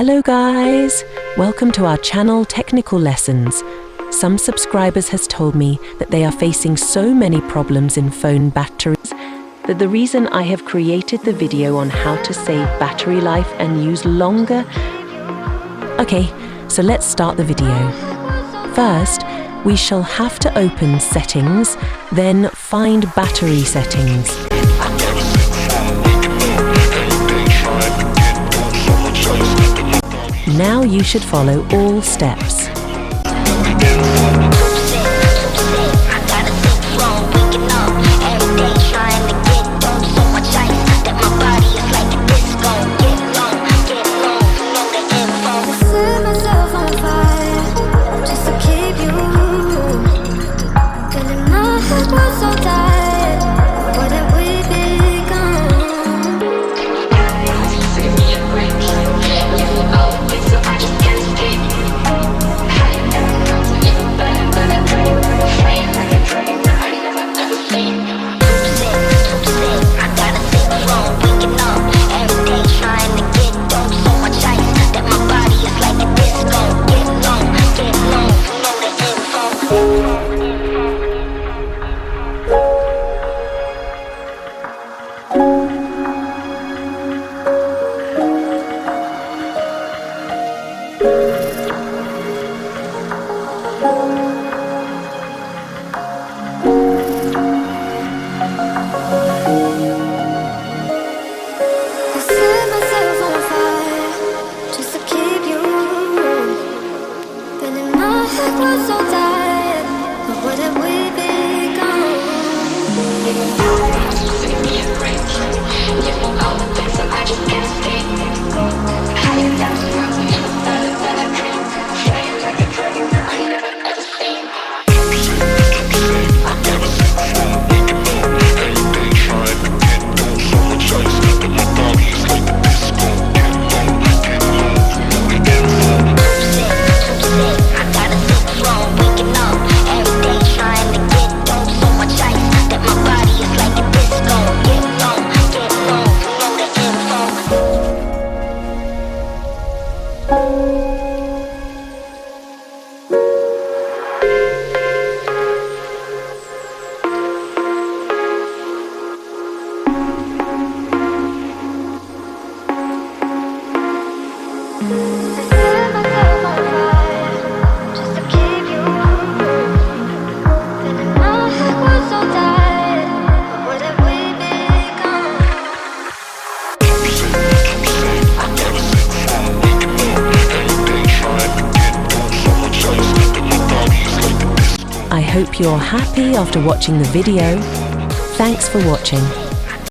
Hello guys, welcome to our channel Technical Lessons. Some subscribers has told me that they are facing so many problems in phone batteries that the reason I have created the video on how to save battery life and use longer. Okay, so let's start the video. First, we shall have to open Settings, then find Battery Settings. Now you should follow all steps. I hope you're happy after watching the video. Thanks for watching.